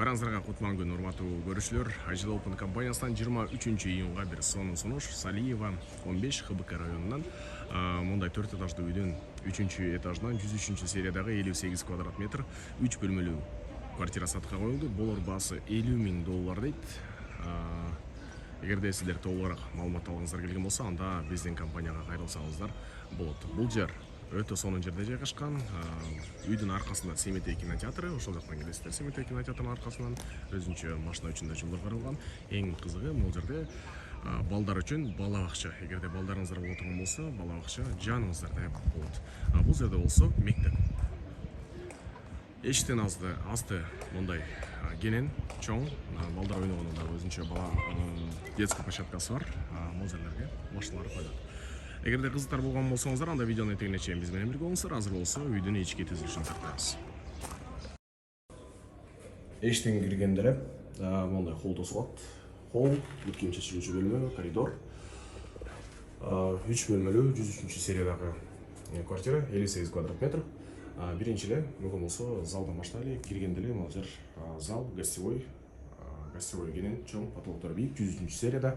Бараңыздарга кутман күн, урматтуу көрүүчүлөр. Ажил Open компаниясынан 23 июнга бир сонун сунуш Салиева 15 ХБК районунан мындай 4 этаждуу үйдөн 3-этаждан 103 сериядагы 58 квадрат метр 3 бөлмөлүү квартира сатыкка коюлду. Болор баасы $50.000 дейт. Эгерде сиздер толугураак маалымат алгыңыздар келген болсо, анда биздин компанияга кайрылсаңыздар болот. Бул жер өтө сонун жерде жайгашкан. Үйдүн аркасында Семетей кинотеатры, ошол жактан келесиздер. Семетей кинотеатрынын аркасынан өзүнчө машина үчүн да жолдор каралган. Эң кызыгы бул жерде балдар үчүн бала бакча. Эгерде балдарыңыздар боло турган болсо, бала бакча жаныңыздарда болот. Бул жерде болсо мектеп. Эшиктин асты мындай кенен, чоң, балдар ойногонун да өзүнчө бала детский площадкасы бар. Бул жерлерге машиналар коюлат. Эгерде кызыктар болгон болсоңуздар, анда видеонун этегине чейин биз менен бирге болуңуздар. Азыр болсо үйдүн ички түзүлүшүн тартабыз. Эшиктен киргенде эле мындай холл тосулат. Холл, кийим чечилүүчү бөлмө, коридор. 3 бөлмөлүү 103 сериядагы квартира, 58 квадрат метр. Биринчи эле мүмкүн болсо залдан баштайлы. Киргенде эле могу жер зал, гостевой кенен, чоң, потолоктор бийик, 103 серияда.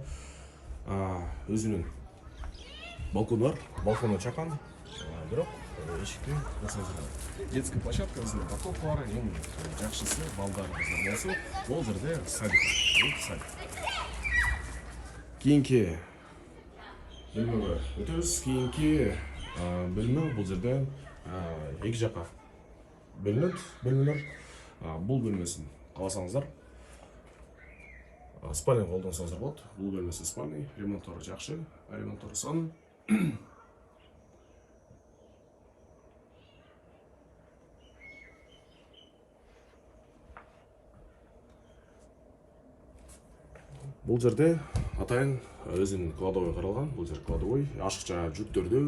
Өзүнүн балкону бар, балкону чакан, бирок эшикти детский площадка, өзүнүн парковка бар. Эң жакшысы балдарыңыздар болсо, бул жерде садик. Кийинки бөлмөгө өтөбүз. Кийинки бөлмө бул жерде эки жакка бөлүнөт бөлмөлөр. Бул бөлмөсүн кааласаңыздар спальня колдонсоңуздар болот. Бул бөлмөсү спальня, ремонттору жакшы, ремонттору сонун. Бул жерде атайын өзүнүн кладовой каралган. Бул жер кладовой, ашыкча жүктөрдү,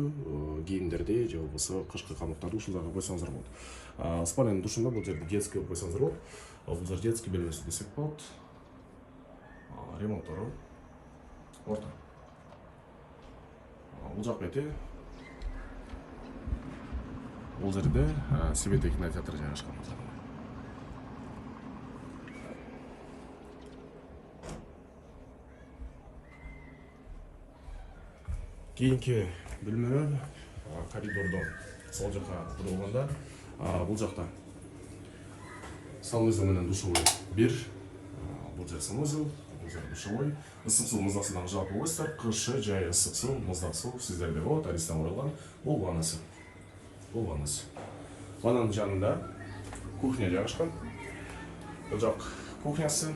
кийимдерди же болбосо кышкы камыктарды ушул жакка койсоңуздар болот. Спальнянын душунда бул жерде детский койсоңуздар болот. Бул жер детский бөлмөсү десек болот. Ремонттору орто. Бул жак бети. Бул жерде Семетей кинотеатры жайгашкан. Кийинки бөлмөлөр коридордон сол жакка бурулганда, бул жакта санузел менен душевой бир. Бул жер санузел, бул жер душевой. Ысык суу мыздаксынан жалпы койсуздар. Кышы жай ысык суу, мыздак суу сиздерде болот. Аристан курулган. Бул ваннасы. Ваннанын жанында кухня жайгашкан. Бул жак кухнясы.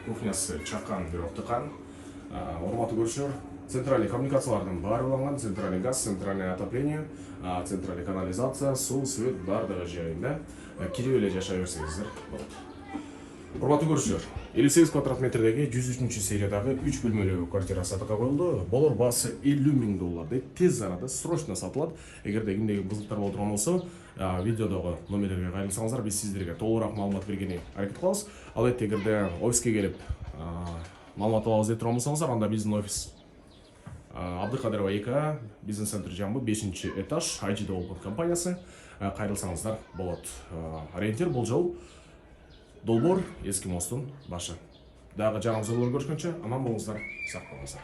Кухнясы чакан, бирок тыкан. Урматтуу көрүүчүлөр, центральный коммуникациялардын баары уланган. Центральный газ, центральное отопление, центральный канализация, суу, свет баардыгы жайында. Кирип эле жашай берсеңиздер болот. Урматтуу көрүүчүлөр, 58 квадрат метрдеги 103 сериядагы 3 бөлмөлүү квартира сатыкка коюлду. Болор баасы $50.000 дейт. Тез арада срочно сатылат. Эгерде кимдеги кызыктар боло турган болсо, видеодогу номерлерге кайрылсаңыздар, биз сиздерге толугураак маалымат бергени аракет кылабыз. Албетте, эгерде офиске келип маалымат алабыз деп турган болсоңуздар, анда биздин офис Абдыкадырова 2А, бизнес-центр Жамбыл, 5-этаж, Ажил Open компаниясы. Кайрылсаңыздар болот. Ориентир бул жол Долбор, эски мосттун башы. Дагы жаңы жолдор көрүшкөнчө аман болуңуздар, сак болуңуздар.